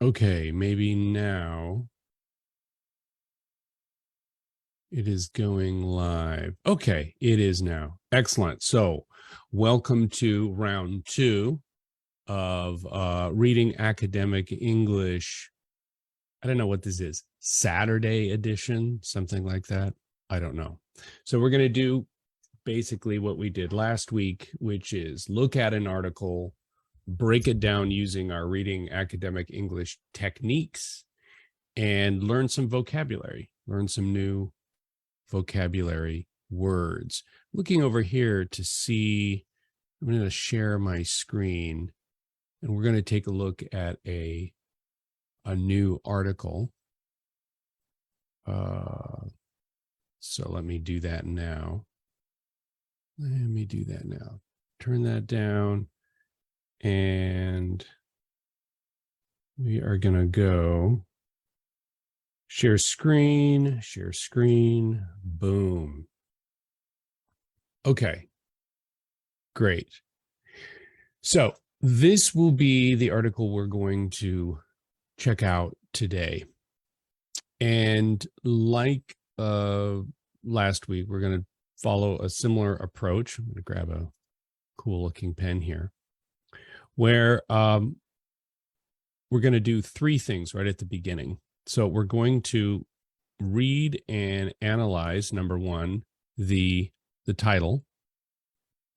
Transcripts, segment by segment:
Okay, maybe now it is going live. Okay, it is now. Excellent. So, welcome to round 2 of Reading Academic English. I don't know what this is. Saturday edition, something like that. I don't know. So, we're going to do basically what we did last week, which is look at an article, break it down using our Reading Academic English techniques, and learn some vocabulary, learn some new vocabulary words. Looking over here to see, I'm going to share my screen and we're going to take a look at a new article. So let me do that now. Turn that down and we are going to go share screen, boom. Okay, great. So this will be the article we're going to check out today. And like last week, we're going to follow a similar approach. I'm going to grab a cool looking pen here, where we're going to do 3 things right at the beginning. So we're going to read and analyze, number 1, the title.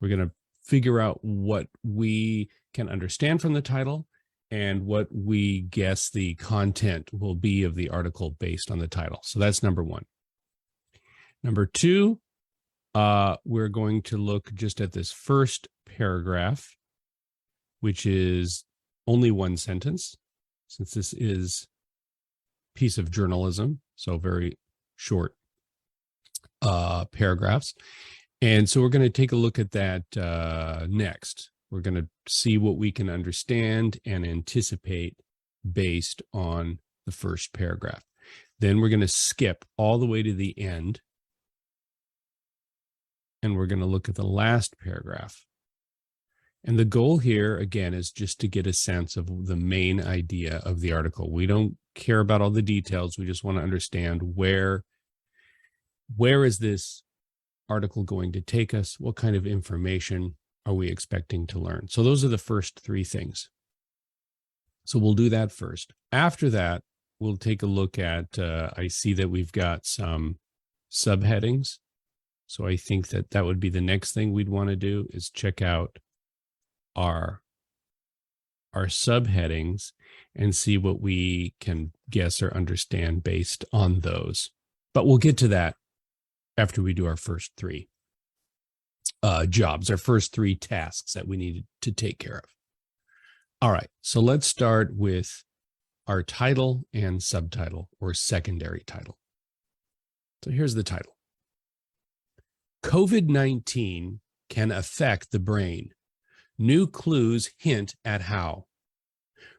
We're going to figure out what we can understand from the title and what we guess the content will be of the article based on the title. So that's number 1. Number 2, we're going to look just at this first paragraph, which is only 1 sentence, since this is a piece of journalism, so very short paragraphs. And so we're going to take a look at that next. We're going to see what we can understand and anticipate based on the first paragraph. Then we're going to skip all the way to the end. And we're going to look at the last paragraph. And the goal here, again, is just to get a sense of the main idea of the article. We don't care about all the details. We just want to understand where is this article going to take us? What kind of information are we expecting to learn? So those are the first 3 things. So we'll do that first. After that, we'll take a look at, I see that we've got some subheadings. So I think that would be the next thing we'd want to do, is check out our subheadings and see what we can guess or understand based on those. But we'll get to that after we do our first 3 jobs, our first 3 tasks that we needed to take care of. All right, so let's start with our title and subtitle, or secondary title. So here's the title. COVID-19 can affect the brain. New clues hint at how.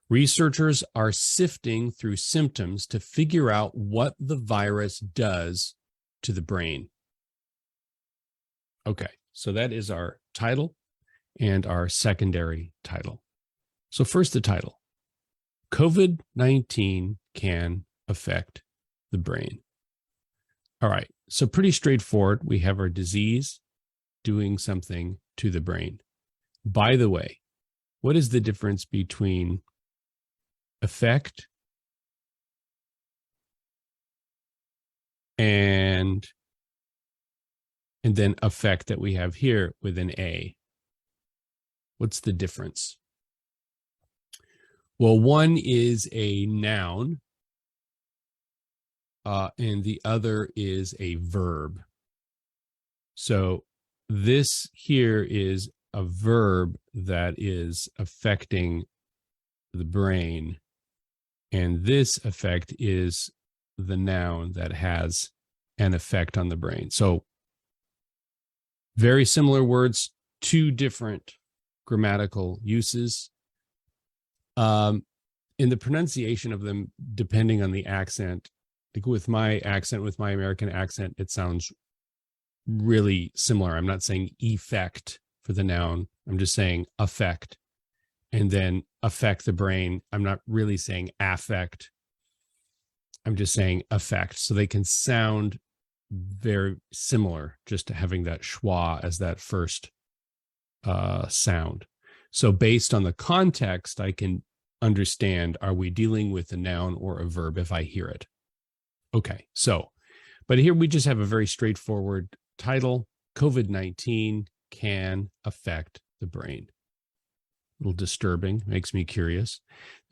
Researchers are sifting through symptoms to figure out what the virus does to the brain. Okay, so that is our title and our secondary title. So first, the title. COVID-19 can affect the brain. All right, so pretty straightforward. We have our disease doing something to the brain. By the way, what is the difference between affect and then affect that we have here with an A? What's the difference? Well, one is a noun, and the other is a verb. So this here is a verb that is affecting the brain, and this effect is the noun that has an effect on the brain. So very similar words, 2 different grammatical uses. In the pronunciation of them, depending on the accent, like with my accent, with my American accent, it sounds really similar. I'm not saying effect for the noun. I'm just saying affect. and then affect the brain. I'm not really saying affect. I'm just saying affect. So they can sound very similar, just to having that schwa as that first sound. So based on the context, I can understand, are we dealing with a noun or a verb if I hear it? Okay, so, but here we just have a very straightforward title. COVID-19 can affect the brain. A little disturbing, makes me curious.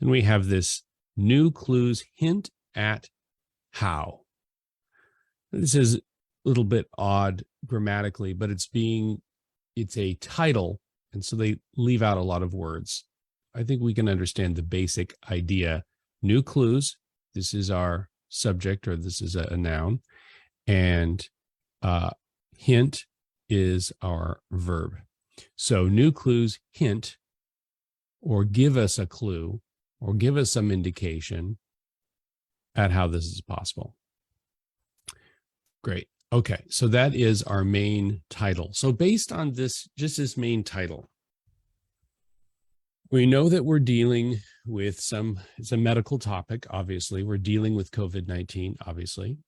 Then we have this new clues hint at how. This is a little bit odd grammatically, but it's a title, and so they leave out a lot of words. I think we can understand the basic idea. New clues, this is our subject, or this is a noun, and hint is our verb. So new clues hint, or give us a clue, or give us some indication at how this is possible. Great. Okay, so that is our main title. So based on this, just this main title, we know that we're dealing with it's a medical topic, obviously. We're dealing with COVID-19, obviously.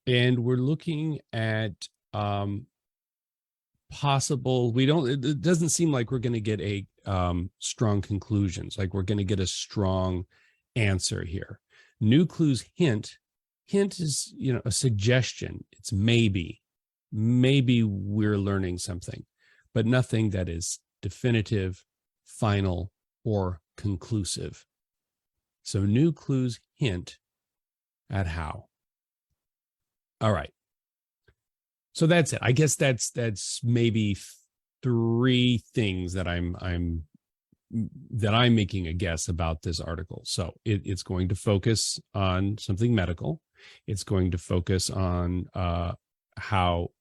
And we're looking at possible, it doesn't seem like we're going to get a strong conclusions, like we're going to get a strong answer here. New clues hint is, a suggestion. It's maybe we're learning something, but nothing that is definitive, final, or conclusive. So new clues hint at how. All right. So that's it. I guess that's maybe three things that I'm making a guess about this article. So it's going to focus on something medical. It's going to focus on how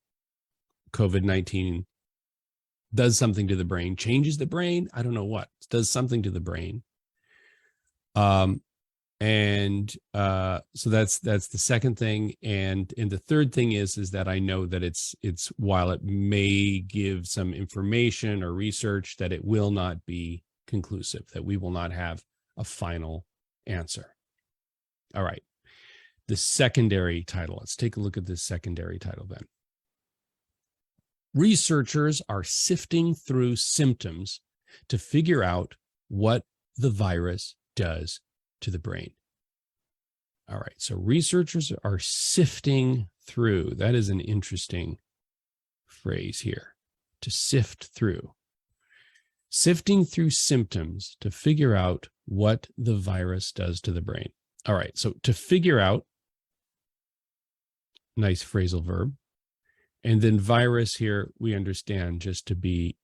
COVID-19 does something to the brain, changes the brain. I don't know what, does something to the brain. So that's the second thing. And the third thing is that I know that it's while it may give some information or research, that it will not be conclusive, that we will not have a final answer. All right. The secondary title. Let's take a look at this secondary title then. Researchers are sifting through symptoms to figure out what the virus does to the brain. All right, so researchers are sifting through. That is an interesting phrase here, to sift through. Sifting through symptoms to figure out what the virus does to the brain. All right, so to figure out, nice phrasal verb. And then virus here, we understand just to be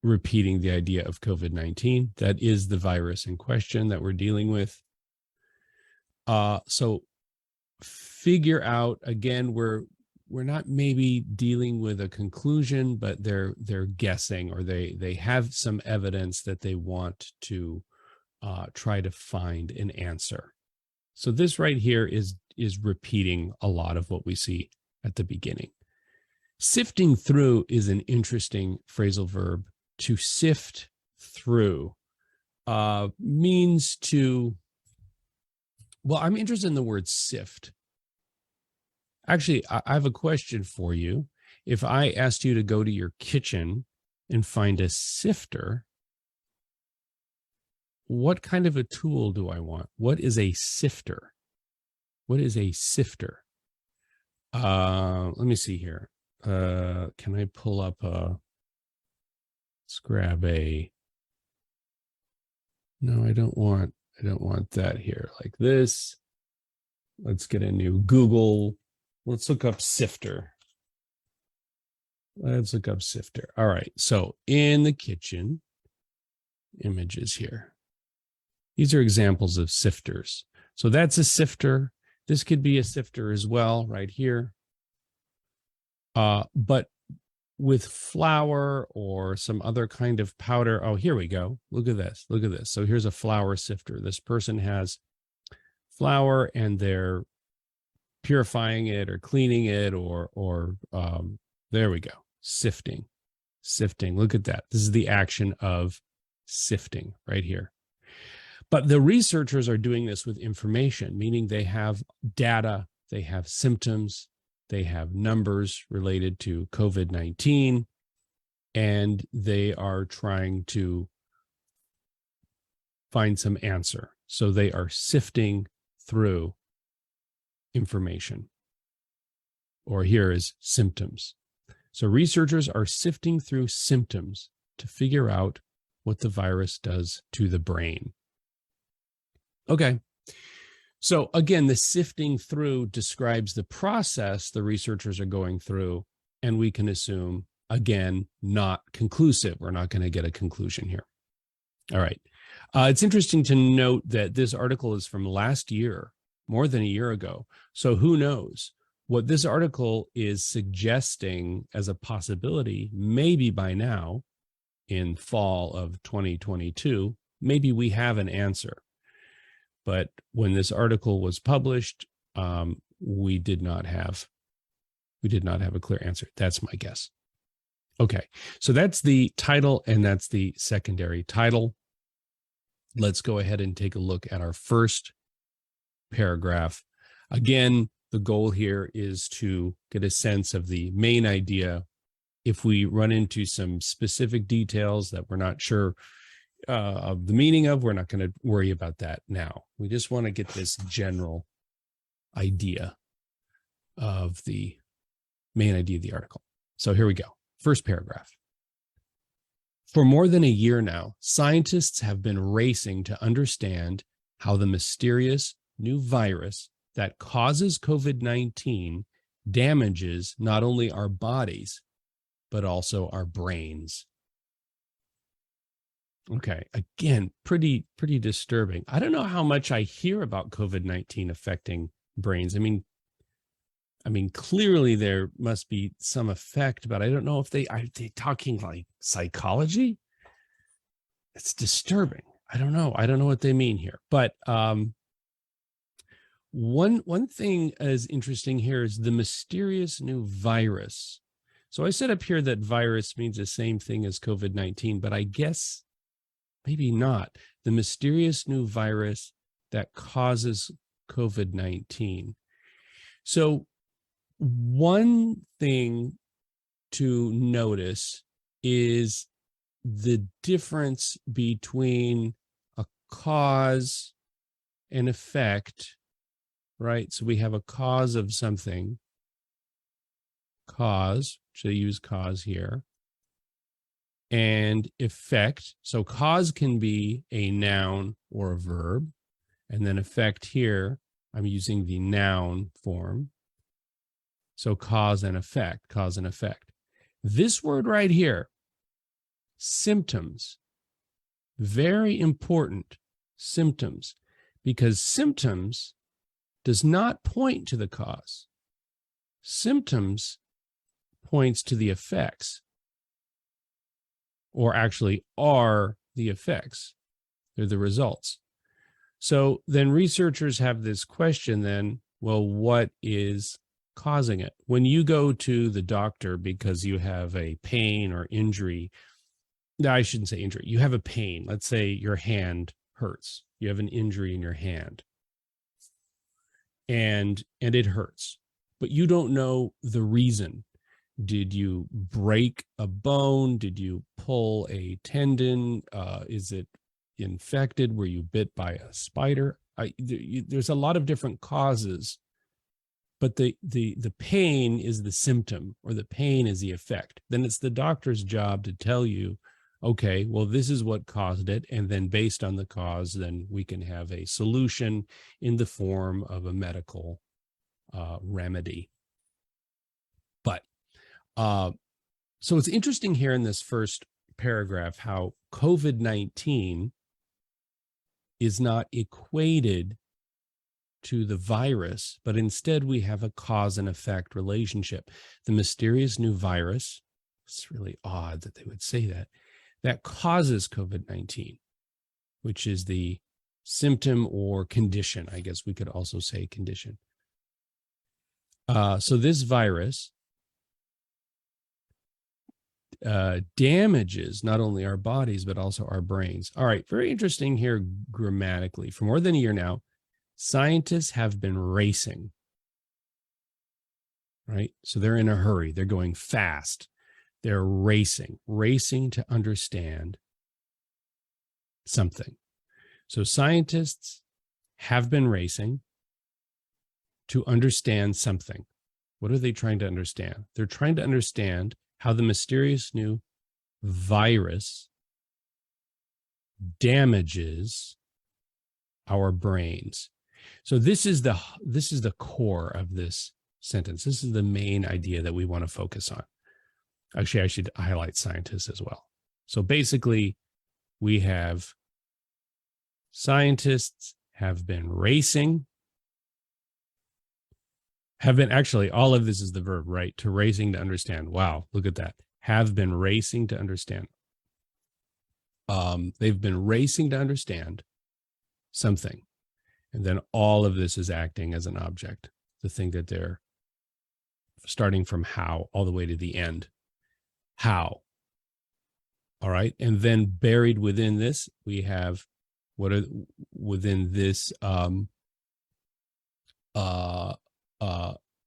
repeating the idea of COVID-19. That is the virus in question that we're dealing with. So figure out, again, we're not maybe dealing with a conclusion, but they're guessing, or they have some evidence that they want to try to find an answer. So this right here is repeating a lot of what we see at the beginning. Sifting through is an interesting phrasal verb. To sift through means to, well, I'm interested in the word sift. Actually, I have a question for you. If I asked you to go to your kitchen and find a sifter, what kind of a tool do I want? What is a sifter? What is a sifter? Let me see here. Can I pull up let's grab no, I don't want that here, like this. Let's get a new Google. Let's look up sifter. Let's look up sifter. All right. So in the kitchen, images here. These are examples of sifters. So that's a sifter. This could be a sifter as well, right here. But with flour or some other kind of powder. Oh, here we go. Look at this. Look at this. So here's a flour sifter. This person has flour and they're purifying it or cleaning it, or there we go. Sifting. Look at that. This is the action of sifting right here. But the researchers are doing this with information, meaning they have data, they have symptoms, they have numbers related to COVID-19, and they are trying to find some answer. So they are sifting through information. Or here is symptoms. So researchers are sifting through symptoms to figure out what the virus does to the brain. Okay. So again, the sifting through describes the process the researchers are going through, and we can assume, again, not conclusive. We're not going to get a conclusion here. All right. It's interesting to note that this article is from last year, more than a year ago. So who knows? What this article is suggesting as a possibility, maybe by now, in fall of 2022, maybe we have an answer. But when this article was published, we did not have a clear answer. That's my guess. Okay, so that's the title and that's the secondary title. Let's go ahead and take a look at our first paragraph. Again, the goal here is to get a sense of the main idea. If we run into some specific details that we're not sure of the meaning of, we're not going to worry about that now. We just want to get this general idea of the main idea of the article. So here we go. First paragraph. For more than a year now, scientists have been racing to understand how the mysterious new virus that causes COVID-19 damages not only our bodies, but also our brains. Okay, again, pretty disturbing. I don't know how much I hear about COVID-19 affecting brains. I mean, clearly there must be some effect, but I don't know if they talking like psychology. It's disturbing. I don't know what they mean here. But one thing is interesting here is the mysterious new virus. So I said up here that virus means the same thing as COVID-19, but I guess maybe not. The mysterious new virus that causes COVID-19. So one thing to notice is the difference between a cause and effect, right? So we have a cause of something, cause, so use cause here, and effect. So cause can be a noun or a verb, and then effect here, I'm using the noun form. So cause and effect, cause and effect. This word right here, symptoms, very important, symptoms, because symptoms does not point to the cause. Symptoms points to the effects, or actually are the effects. They're the results. So then researchers have this question then, well, what is causing it? When you go to the doctor because you have a pain or injury, no, I shouldn't say injury, you have a pain. Let's say your hand hurts. You have an injury in your hand and it hurts, but you don't know the reason. Did you break a bone? Did you pull a tendon? Is it infected? Were you bit by a spider? There's a lot of different causes, but the pain is the symptom, or the pain is the effect. Then it's the doctor's job to tell you, okay, well, this is what caused it. And then based on the cause, then we can have a solution in the form of a medical remedy. But so it's interesting here in this first paragraph how COVID-19 is not equated to the virus, but instead we have a cause and effect relationship. The mysterious new virus, it's really odd that they would say that causes COVID-19, which is the symptom or condition. I guess we could also say condition. So this virus damages not only our bodies, but also our brains. All right, very interesting here grammatically. For more than a year now, scientists have been racing, right? So they're in a hurry. They're going fast. They're racing to understand something. So scientists have been racing to understand something. What are they trying to understand? They're trying to understand how the mysterious new virus damages our brains. So this is the core of this sentence. This is the main idea that we want to focus on. Actually, I should highlight scientists as well. So basically, we have scientists have been racing, actually, all of this is the verb, right? To racing to understand. Wow, look at that. Have been racing to understand. They've been racing to understand something. And then all of this is acting as an object, the thing that they're starting from how all the way to the end. How. All right. And then buried within this, we have within this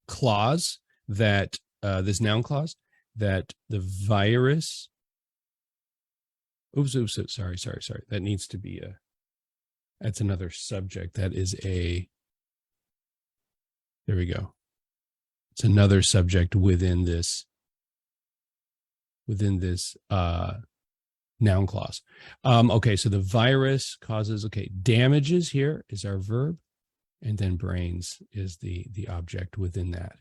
clause that this noun clause that the virus. Oops. Sorry. That needs to be that's another subject. That is there we go. It's another subject within this noun clause. Okay, so the virus causes, damages here is our verb, and then brains is the object within that.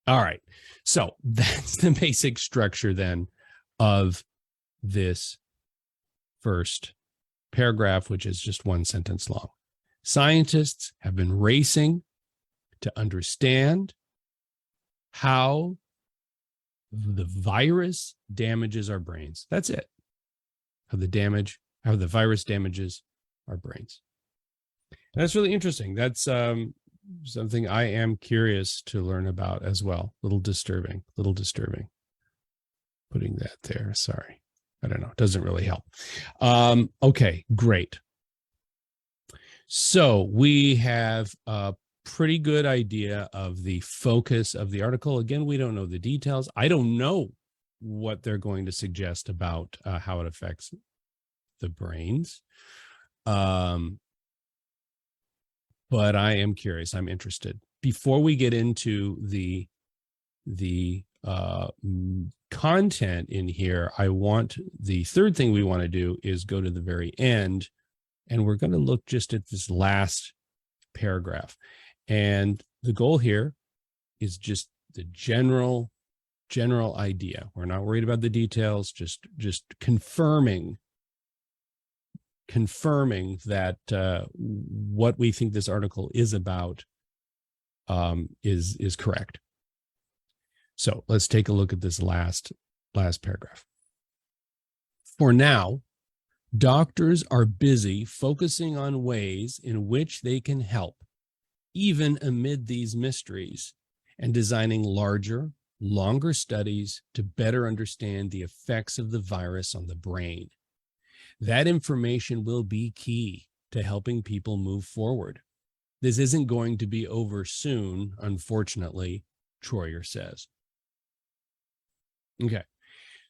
All right, so that's the basic structure then of this first paragraph, which is just one sentence long. Scientists have been racing to understand how the virus damages our brains. That's it. How the virus damages our brains. And that's really interesting. That's something I am curious to learn about as well. Little disturbing. Putting that there. Sorry. I don't know. It doesn't really help. Okay, great. So we have a pretty good idea of the focus of the article. Again, we don't know the details. I don't know what they're going to suggest about how it affects the brains. But I am curious. I'm interested. Before we get into the content in here, the third thing we want to do is go to the very end, and we're going to look just at this last paragraph. And the goal here is just the general idea. We're not worried about the details, just confirming that what we think this article is about is correct. So let's take a look at this last paragraph. For now, doctors are busy focusing on ways in which they can help, even amid these mysteries, and designing larger, longer studies to better understand the effects of the virus on the brain. That information will be key to helping people move forward. This isn't going to be over soon, unfortunately, Troyer says. Okay,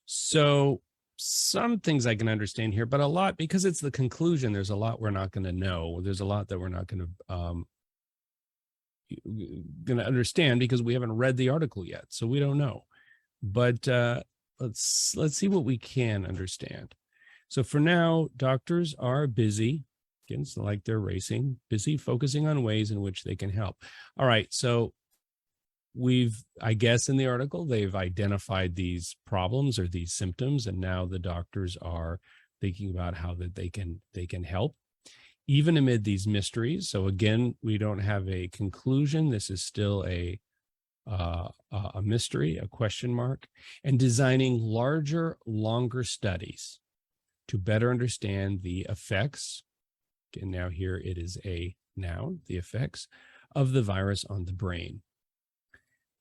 so some things I can understand here, but a lot, because it's the conclusion, there's a lot we're not going to know. There's a lot that we're not going to understand because we haven't read the article yet, so we don't know. But let's see what we can understand. So for now, doctors are busy, again, it's like they're racing, busy focusing on ways in which they can help. All right, so I guess in the article, they've identified these problems or these symptoms, and now the doctors are thinking about how that they can help, even amid these mysteries. So again, we don't have a conclusion. This is still a mystery, a question mark, and designing larger, longer studies to better understand the effects. And now here it is a noun, the effects of the virus on the brain.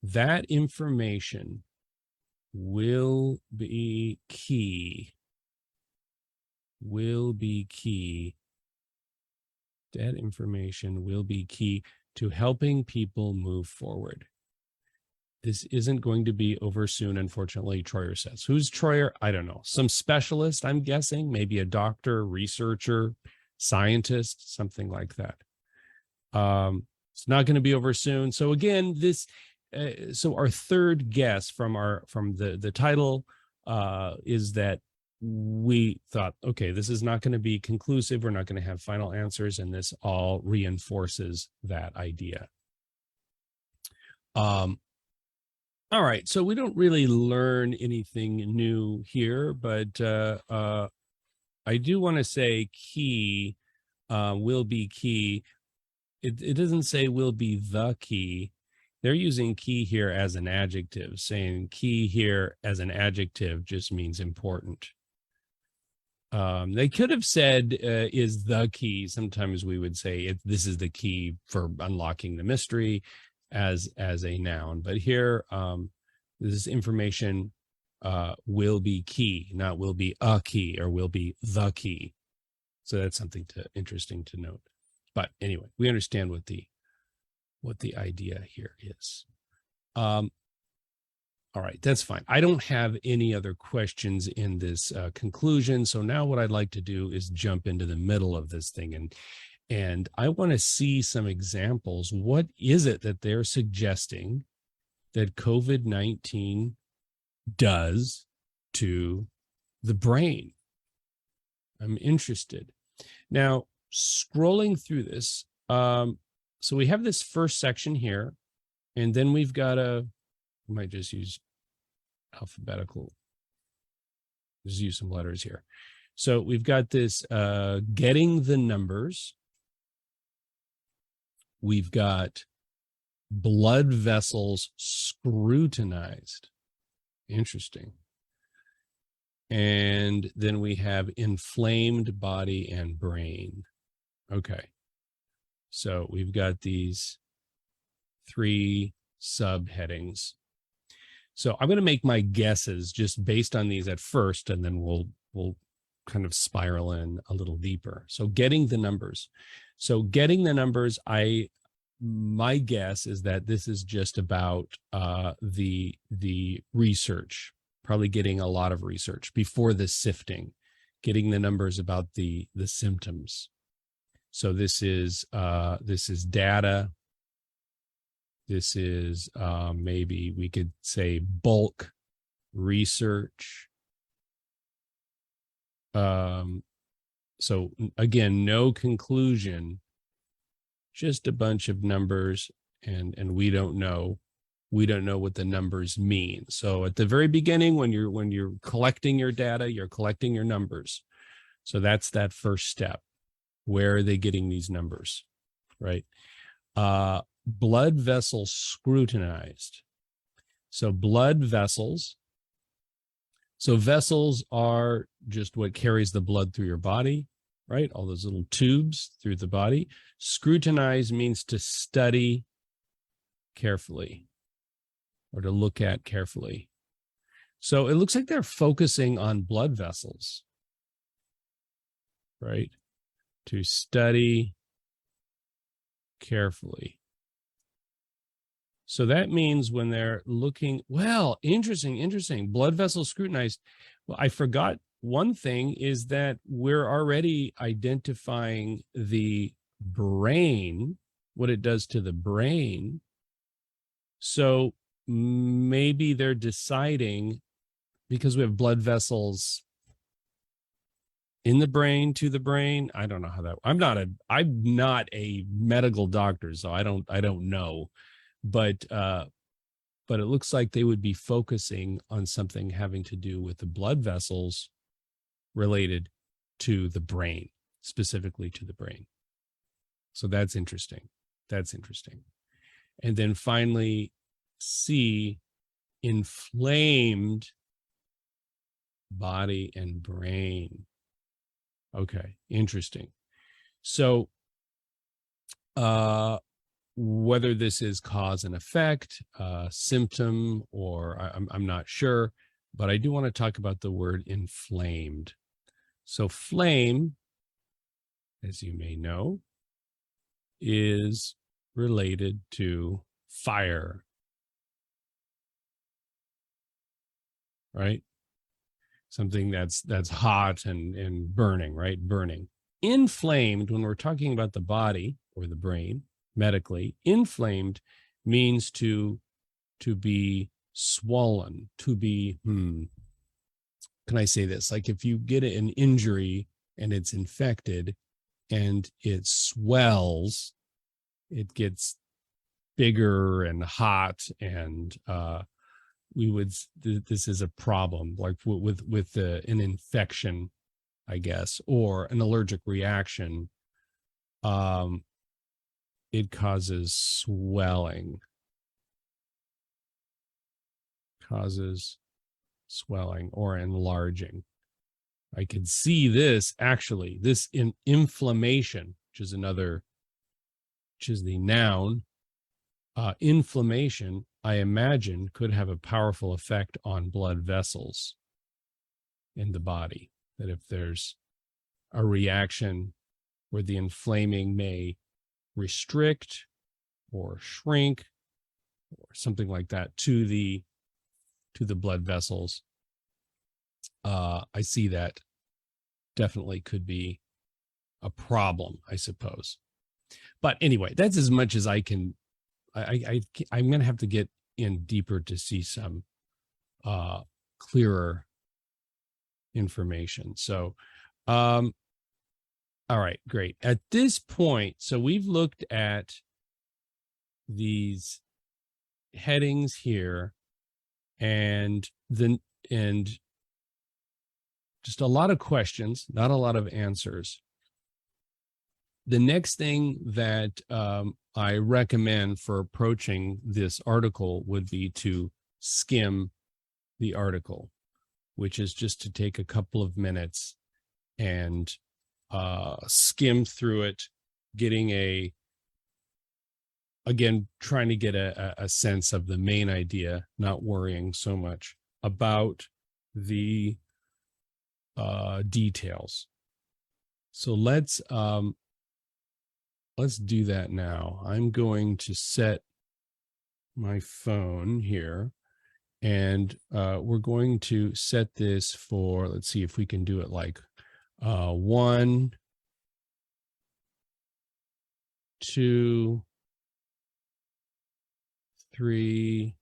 That information will be key. Will be key. That information will be key to helping people move forward. This isn't going to be over soon, unfortunately, Troyer says. Who's Troyer? I don't know. Some specialist, I'm guessing, maybe a doctor, researcher, scientist, something like that. It's not going to be over soon. So again, so our third guess from the title is that we thought, okay, this is not going to be conclusive. We're not going to have final answers, and this all reinforces that idea. All right, so we don't really learn anything new here, but I do want to say key will be key. It doesn't say will be the key. They're using key here as an adjective, saying key here as an adjective just means important. They could have said is the key. Sometimes we would say this is the key for unlocking the mystery as a noun, but here this information will be key, not will be a key or will be the key. So that's something interesting to note. But anyway, we understand what the idea here is. All right, that's fine. I don't have any other questions in this conclusion. So now what I'd like to do is jump into the middle of this thing, and I want to see some examples. What is it that they're suggesting that COVID-19 does to the brain? I'm interested. Now, scrolling through this, so we have this first section here, and then we've got I might just use alphabetical, just use some letters here. So we've got this getting the numbers. We've got blood vessels scrutinized. Interesting. And then we have inflamed body and brain. Okay. So we've got these three subheadings. So I'm going to make my guesses just based on these at first, and then we'll kind of spiral in a little deeper. So getting the numbers. So getting the numbers, my guess is that this is just about the research, probably getting a lot of research before the sifting, getting the numbers about the symptoms. So this is data. This is maybe we could say bulk research. So again, no conclusion, just a bunch of numbers, and we don't know what the numbers mean. So at the very beginning, when you're collecting your data, you're collecting your numbers. So that's that first step. Where are they getting these numbers, right? Blood vessels scrutinized. So blood vessels. So vessels are just what carries the blood through your body, right? All those little tubes through the body. Scrutinize means to study carefully or to look at carefully. So it looks like they're focusing on blood vessels, right? To study carefully. So that means when they're looking, well, interesting, blood vessels scrutinized. Well, I forgot one thing is that we're already identifying the brain, what it does to the brain. So maybe they're deciding, because we have blood vessels in the brain to the brain. I don't know how that, I'm not a medical doctor, so I don't know. But it looks like they would be focusing on something having to do with the blood vessels related to the brain, specifically to the brain. So that's interesting. And then finally, C, inflamed body and brain. Okay, interesting. So whether this is cause and effect, symptom, or I'm not sure, but I do want to talk about the word inflamed. So flame, as you may know, is related to fire, right? Something that's hot and burning, right? Burning. Inflamed, when we're talking about the body or the brain, medically, inflamed means to be swollen, to be, can I say this? Like if you get an injury and it's infected and it swells, it gets bigger and hot, and we would, this is a problem, like with an infection, I guess, or an allergic reaction. It causes swelling, or enlarging. I could see this actually, this inflammation, which is the noun. Inflammation, I imagine, could have a powerful effect on blood vessels in the body. That if there's a reaction where the inflaming may restrict or shrink or something like that to the blood vessels, I see that definitely could be a problem, I suppose. But anyway, that's as much as I can. I'm going to have to get in deeper to see some clearer information. So, all right, great. At this point, so we've looked at these headings here, and just a lot of questions, not a lot of answers. The next thing that I recommend for approaching this article would be to skim the article, which is just to take a couple of minutes and skim through it, trying to get a sense of the main idea, not worrying so much about the details. So let's do that now. I'm going to set my phone here, and we're going to set this for, let's see if we can do it like 1, 2, 3,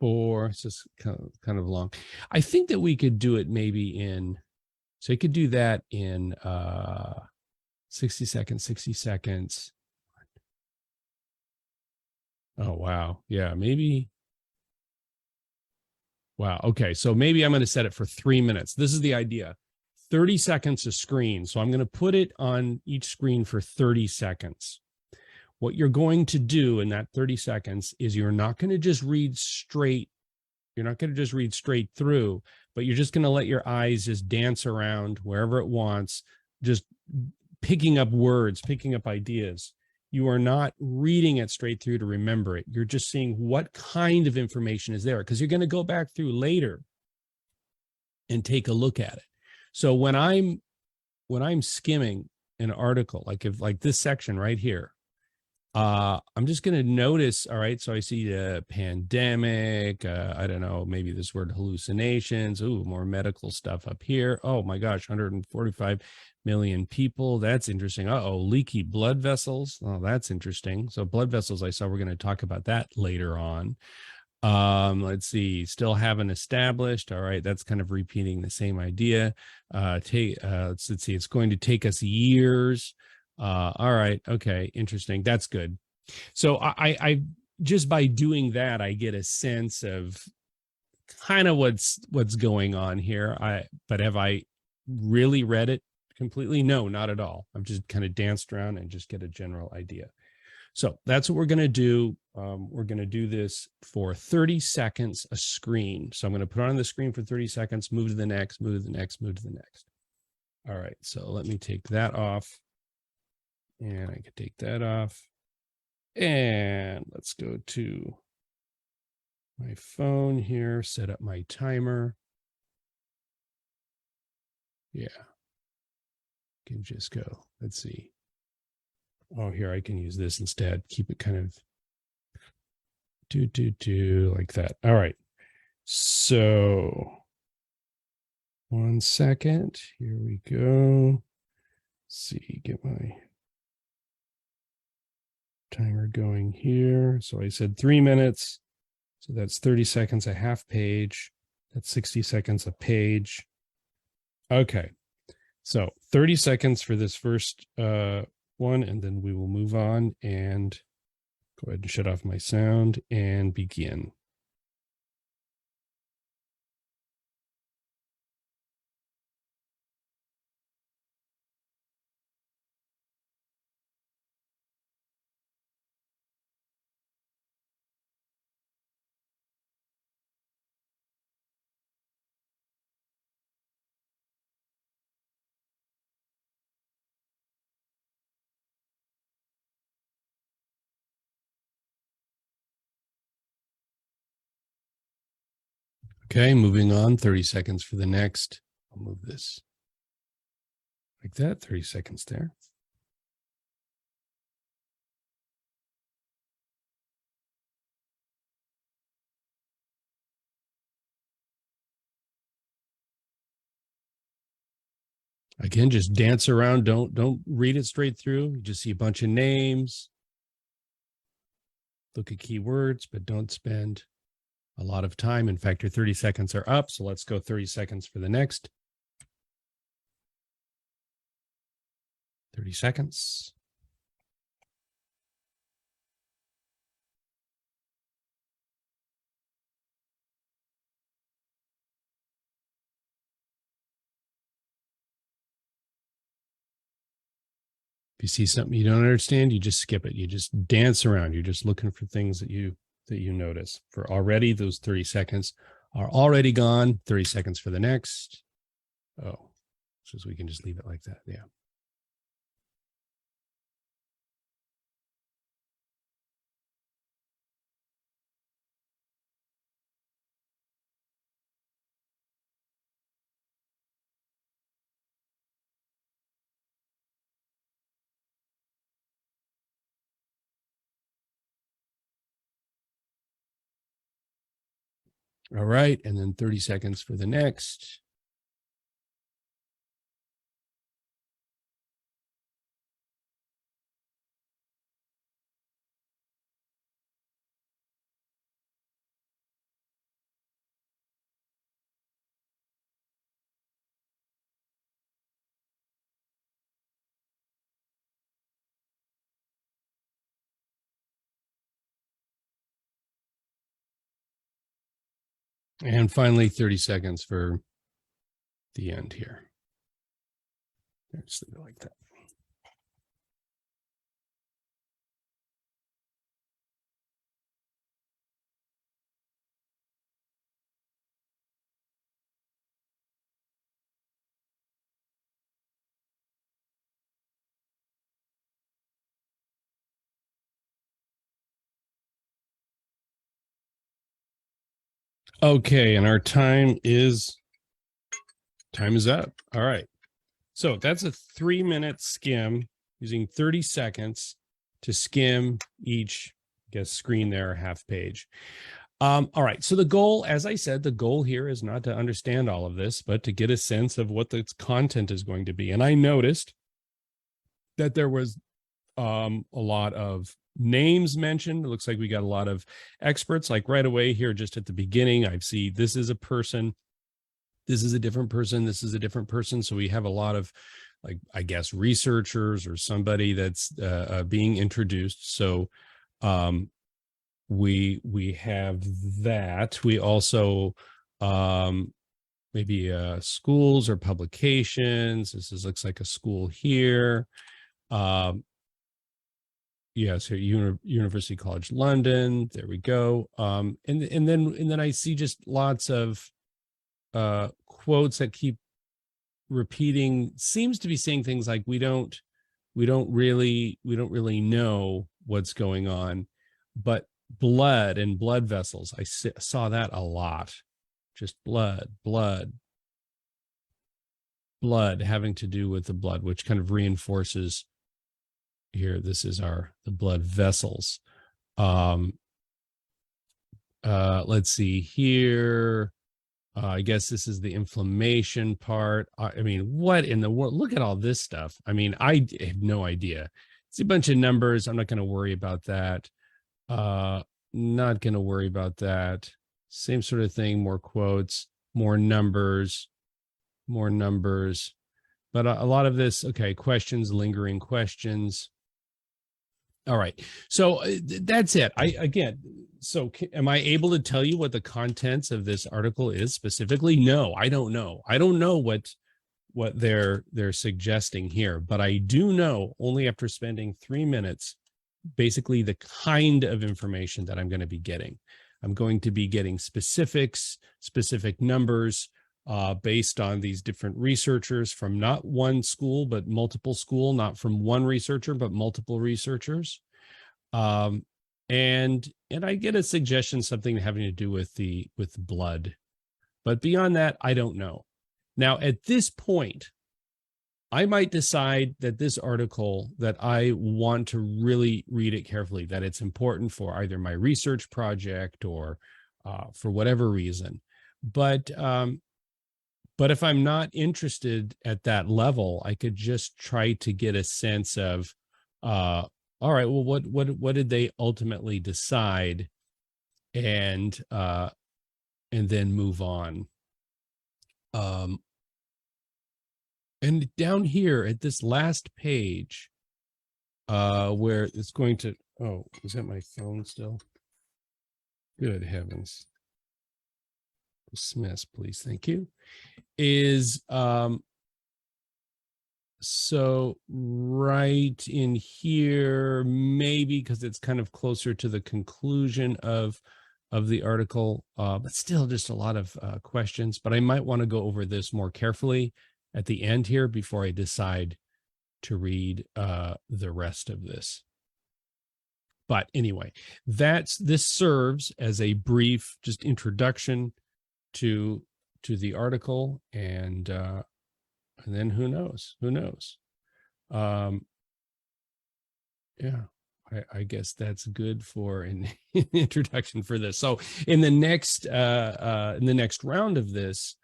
4. It's just kind of long. I think that we could do it maybe so you could do that in 60 seconds. Oh, wow. Yeah, maybe. Wow. Okay. So maybe I'm going to set it for 3 minutes. This is the idea. 30 seconds a screen. So I'm going to put it on each screen for 30 seconds. What you're going to do in that 30 seconds is you're not going to just read straight. You're not going to just read straight through, but you're just going to let your eyes just dance around wherever it wants, just picking up words, picking up ideas. You are not reading it straight through to remember it. You're just seeing what kind of information is there, because you're going to go back through later and take a look at it. So when I'm skimming an article, like this section right here, I'm just going to notice. All right. So I see the pandemic. I don't know, maybe this word hallucinations. Ooh, more medical stuff up here. Oh my gosh, 145 million people. That's interesting. Uh-oh, leaky blood vessels. Oh, that's interesting. So blood vessels, I saw, we're going to talk about that later on. Let's see, still haven't established. All right, that's kind of repeating the same idea. Let's see, it's going to take us years. All right, okay, interesting. That's good. So I just by doing that, I get a sense of kind of what's going on here. But have I really read it completely? No, not at all. I've just kind of danced around and just get a general idea. So that's what we're going to do. We're going to do this for 30 seconds a screen. So I'm going to put it on the screen for 30 seconds, move to the next, move to the next, move to the next. All right, so let me take that off. And I can take that off. And let's go to my phone here, set up my timer. Yeah. Can just go. Let's see. Oh, here I can use this instead. Keep it kind of like that. All right. So 1 second. Here we go. Let's see, get my timer going here. So I said 3 minutes. So that's 30 seconds a half page. That's 60 seconds a page. Okay. So 30 seconds for this first one, and then we will move on and go ahead and shut off my sound and begin. Okay, moving on, 30 seconds for the next. I'll move this like that, 30 seconds there. Again, just dance around. Don't read it straight through. You just see a bunch of names. Look at keywords, but don't spend a lot of time. In fact, your 30 seconds are up. So let's go 30 seconds for the next. 30 seconds. If you see something you don't understand, you just skip it. You just dance around. You're just looking for things that you notice. For already, those 30 seconds are already gone. 30 seconds for the next. Oh, so we can just leave it like that. Yeah. All right. And then 30 seconds for the next. And finally, 30 seconds for the end here. Just leave it like that. Okay, and our time is up. All right. So that's a 3-minute skim using 30 seconds to skim each, I guess, screen there, half page. All right. So the goal, as I said, the goal here is not to understand all of this, but to get a sense of what the content is going to be. And I noticed that there was a lot of names mentioned. It looks like we got a lot of experts, like right away here, just at the beginning, I see this is a person, this is a different person, this is a different person. So we have a lot of, like, I guess, researchers or somebody that's being introduced. So we have that. We also maybe schools or publications. Looks like a school here. Yes, here, University College London. There we go. And then I see just lots of quotes that keep repeating. Seems to be saying things like, we don't we don't really know what's going on. But blood and blood vessels, I saw that a lot. Just blood having to do with the blood, which kind of reinforces here. This is the blood vessels. Let's see here. I guess this is the inflammation part. I mean, what in the world? Look at all this stuff. I mean, I have no idea. It's a bunch of numbers. I'm not going to worry about that. Not going to worry about that. Same sort of thing. More quotes, more numbers. But a lot of this, okay, questions, lingering questions. All right. So that's it. Am I able to tell you what the contents of this article is specifically? No, I don't know. I don't know what they're suggesting here, but I do know, only after spending 3 minutes, basically the kind of information that I'm going to be getting. I'm going to be getting specifics, specific numbers, based on these different researchers from not one school, but multiple school, not from one researcher, but multiple researchers. And I get a suggestion, something having to do with blood, but beyond that, I don't know. Now, at this point, I might decide that this article, that I want to really read it carefully, that it's important for either my research project or for whatever reason. But if I'm not interested at that level, I could just try to get a sense of, all right, well, what did they ultimately decide, and then move on. And down here at this last page, where it's going to, oh, is that my phone still? Good heavens. Dismiss, please. Thank you. Is so right in here, maybe because it's kind of closer to the conclusion of the article, but still just a lot of questions. But I might want to go over this more carefully at the end here before I decide to read the rest of this. But anyway, this serves as a brief just introduction to the article, and then who knows? Yeah, I guess that's good for an introduction for this. So in the next round of this,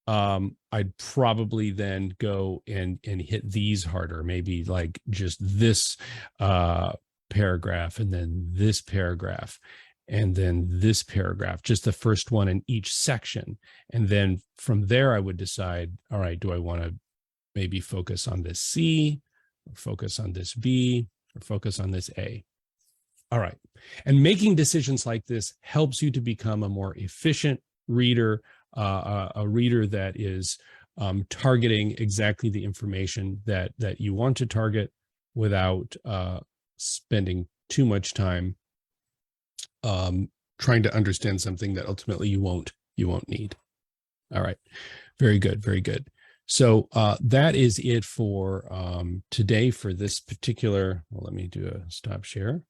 I'd probably then go and hit these harder, maybe like just this paragraph, and then this paragraph, and then this paragraph, just the first one in each section. And then from there, I would decide, all right, do I want to maybe focus on this C, or focus on this B, or focus on this A? All right. And making decisions like this helps you to become a more efficient reader, a reader that is targeting exactly the information that you want to target without spending too much time trying to understand something that ultimately you won't need. All right. Very good. Very good. So that is it for today for this particular, well, let me do a stop share.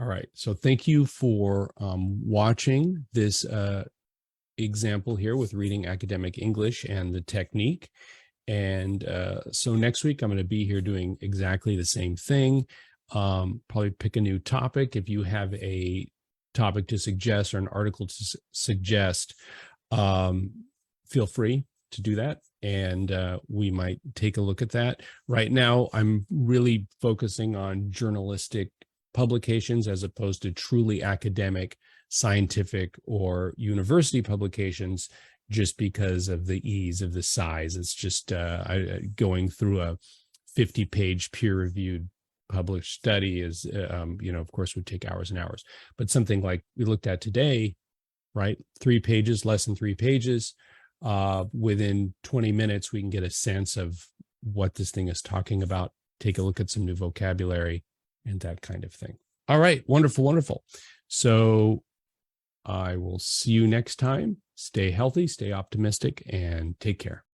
All right. So thank you for watching this example here with reading academic English and the technique. And so next week, I'm going to be here doing exactly the same thing. Probably pick a new topic. If you have a topic to suggest or an article to suggest, feel free to do that, and we might take a look at that. Right now, I'm really focusing on journalistic publications as opposed to truly academic, scientific, or university publications, just because of the ease of the size. It's just going through a 50-page peer-reviewed published study is, of course, would take hours and hours. But something like we looked at today, right? 3 pages, less than 3 pages. Within 20 minutes, we can get a sense of what this thing is talking about, take a look at some new vocabulary and that kind of thing. All right. Wonderful. Wonderful. So I will see you next time. Stay healthy, stay optimistic, and take care.